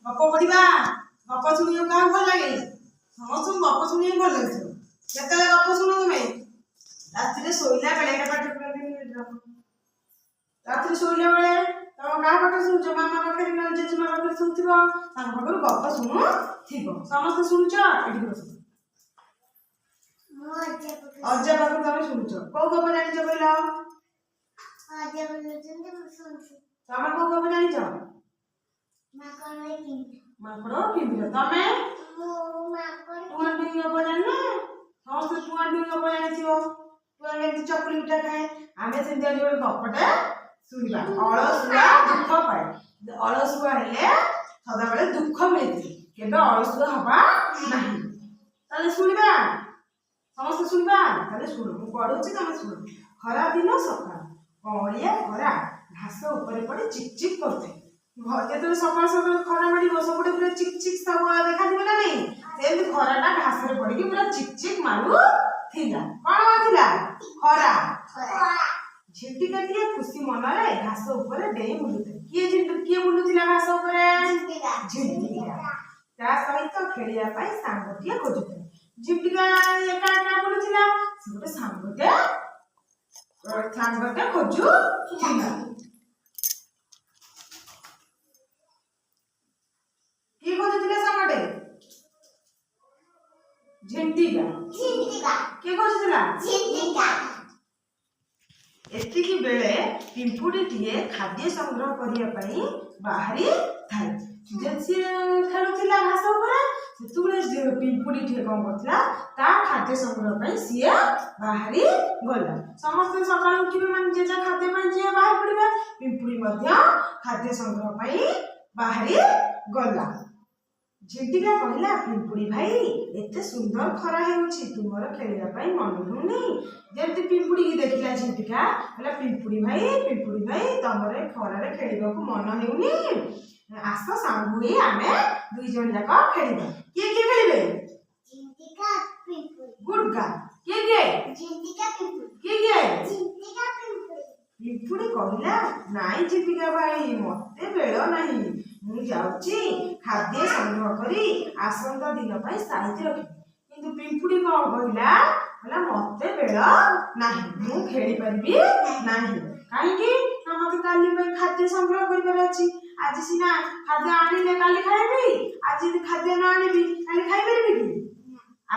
गप पढ़ा गप शुणी क्या भल लगे समस्त गप शुणी भल लगे केत गप शुण तुम्हें राति शोला बेले राति शोला बेले तुम क्या पाठ शुणुच मामा पाखे जेजेमा पाखे शुणुव पाखर गप शुणु थी समस्त शुणुच ये बस अजा पाख तुम शुणुच कौ गप जान कहल तुम कौ गप जान माकड़ पिंपी तमें टुआ टुई गप जान समस्त टुआ टुई गप जान टुआ के चकुली पिठा खाए आम से गोटे गपटे शुणा अलसुआ दुख पाए अलसुआ हेले सदा बेले दुख मिलती केबे अलसुआ हवा नहीं शुणा समस्त शुणा शुण मुझे पढ़ुची तुम शुण खरा दिन सका कौड़िया खरा घास उपर पड़े चिकचिक करते जो सकाल सकाल खरा मार सबुटे पूरा चिकचिक सब देखा ना नहीं सेमती खराटा घास पड़ी पूरा चिकचिक मारू कौन खरा झिंटिका टिए खुशी मन घास उपर डे बुलुते किए बुलुला घास झिंटिका सहित खेलिया सांगटे खोजुते झिंटिका एका एका बुलुला से गोटे सांगटे खोजु किए खोजुले सांगटे झिंटिका किए खोजुला एतिकी बेले पिंपुड़ीटीए खाद्य संग्रह करने बाहरी थाए सी खेलुला घास से पिंपुड़ीटीए कौन करता खाद्य संग्रह सी बाहरी गला समस्त सकाल उठे मान जेजा खाद्य जी बाहर पड़े पिंपुड़ी खाद्य संग्रह बाहरी गला झिंटिका कहला पिंपुड़ी भाई एते सुंदर खरा हेउछि तुमर खेलिया मन होनी जमती पिंपुड़ी की देखिला झिंटिका कहला पिंपुड़ी भाई तमरे खरारे खेलिबा को मन हेउनी आस सांगुई आमे दुई जन जाक खेलिबा किए खेलिबे झिंटिका पिंपुड़ी गुडगा किए झिंटिका पिंपुड़ी किए झिंटिका पिंपुड़ी कहला नाई झिंटिका भाई मते बेल नहीं मु जाउची खाद्य संग्रह करी आसंता दिन पाई साइज रखी किंतु पिंपुड़ी कौन कहला मते बेल नाही मु खेली परिबी नाही काहेकि ना मते काली पे खाद्य संग्रह करिबार अछि आज सिना खाद्य आनिले काली खाइबी आज यदि खाद्य न आनिबी काली खाइ परिबी कि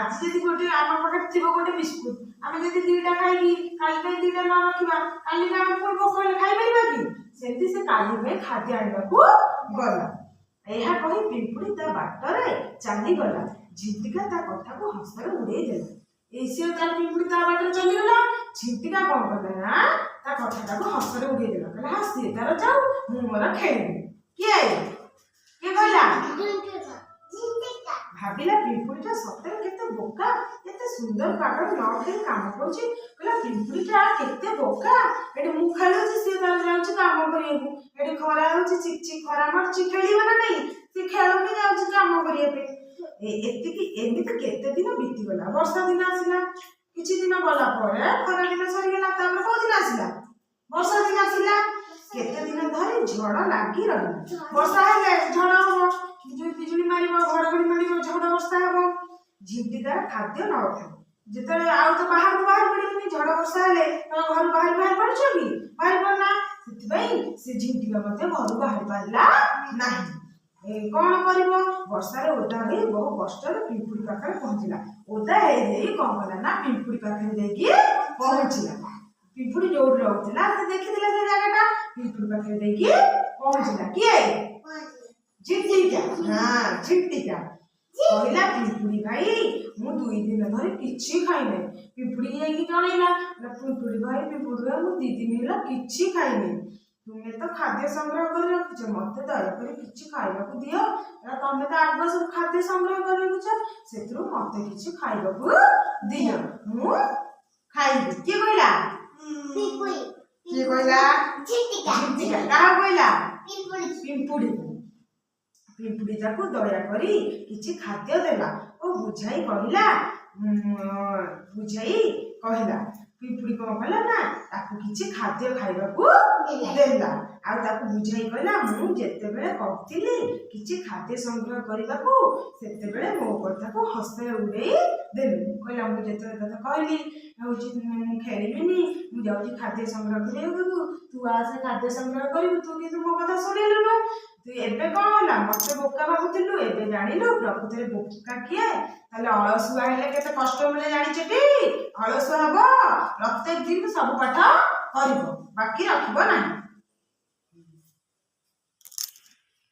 आज यदि गोटे आम पाखे थिबो गोटे बिस्कुट आमे यदि दुईटा खाइकी काली पे दुईटा न रखिबा काली का हम भोक कले खाइ परिबा कि सेंती से काली पे खाद्य आनिबा को गला यह कही पिंपुड़ी ता बाटरे चली गला झिंटिका ता कथा को हंसरे उड़े देला ऐसे तार पिंपुड़ी ता बाटरे चली गला झिंटिका कौन कला ना ता कथा को हंसरे उड़े देला कहला हां से तार जाऊ मु मोर खेली के कहला झिंटिका भाबिला पिंपुड़ीटा सତରେ केते बोका केते सुंदर पागल न खेल काम करछि कहला पिंपुड़ीटा केते बोका एडी मु खेलुछि से तार जाउछि काम करियु एडी खरा होछि चिक चिक खरा मारछि खेलिबा ना नहीं से खेलो में जाउछि काम करिया पे एतिकी एमिति केते दिन बीती गला वर्षा दिन आसिला किछि दिन गला परे खरा दिन सरी गेला तापर को दिन आसिला वर्षा दिन आसिला केते दिन धरि झड़ लागी रहला वर्षा हेले झड़ हो बिजुली मारिबो घड़घड़ी मारिबो झड़ वर्षा हेबो झिंटिकार खाद्य न रखे जेतले आउ तो बाहर पड़िबनी झड़ वर्षा हेले तो घर बाहर पड़छ कि बाहर पड़ना सेति से झिंटिका मते घर बाहर पाला नाही कौन करिबो वर्षा रे ओदा रे बहु कष्ट रे पिंपुड़ी पाखरे पहुंचला ओदा हे कौन कला ना पिंपुड़ी पाखरे देकी पहुंचला पिंपुड़ी जोड़ रहउतला से देखिदिला से जगहटा पिंपुड़ी पाखरे देकी पहुंचला किए झिंटिका हां झिंटिका कहला पिंपुड़ी भाई मु 2 दिन धरि किछि खाइने पिंपुड़ी जाई जणैला पिंपुड़ी भाई मु 2 दिन होला किछि खाइने तुमे तो खाद्य संग्रह कर रखिछ मते दया कर किछि खाइबा को दियो तमे तो आगो सब खाद्य संग्रह कर रखिछ सेतरो मते किछि खाइबा को दियो मु खाइबी के कहला पिंपुड़ी के कहला झिंटिका का कहला पिंपुड़ी पिंपुड़ी ताको दया करी किछि खाद्य देला ओ बुझाई कहला ପିମ୍ପୁଡ଼ି କ'ଣ କଲା ନା ତାକୁ କିଛି ଖାଦ୍ୟ ଖାଇବାକୁ ଦେଲା ଆଉ ତାକୁ ବୁଝାଇ କହିଲା ମୁଁ ଯେତେବେଳେ କହୁଥିଲି କିଛି ଖାଦ୍ୟ ସଂଗ୍ରହ କରିବାକୁ ସେତେବେଳେ ମୋ କଥାକୁ ହସରେ ଉଡ଼େଇ ଦେଲୁ। କହିଲା ମୁଁ ଯେତେବେଳେ ତତେ କହିଲି ହେଉଛି ମୁଁ ଖେଳିବିନି ମୁଁ ଯାଉଛି ଖାଦ୍ୟ ସଂଗ୍ରହ କରିବାକୁ ତୁ ଆସେ ଖାଦ୍ୟ ସଂଗ୍ରହ କରିବୁ ତୁ କିନ୍ତୁ ମୋ କଥା ଶୁଣିଲୁନୁ। ତୁ ଏବେ କ'ଣ ହେଲା ମତେ ବୋକା ଭାବୁଥିଲୁ ଏବେ ଜାଣିଲୁ ପ୍ରକୃତରେ ବୋକା କିଏ? ତାହେଲେ ଅଳସୁଆ ହେଲେ କେତେ କଷ୍ଟ ମିଳେ ଜାଣିଛଟି? ଅଳସୁଆ ହବ ପ୍ରତ୍ୟେକ ଦିନ ସବୁ ପାଠ କରିବ ବାକି ରଖିବ ନାହିଁ।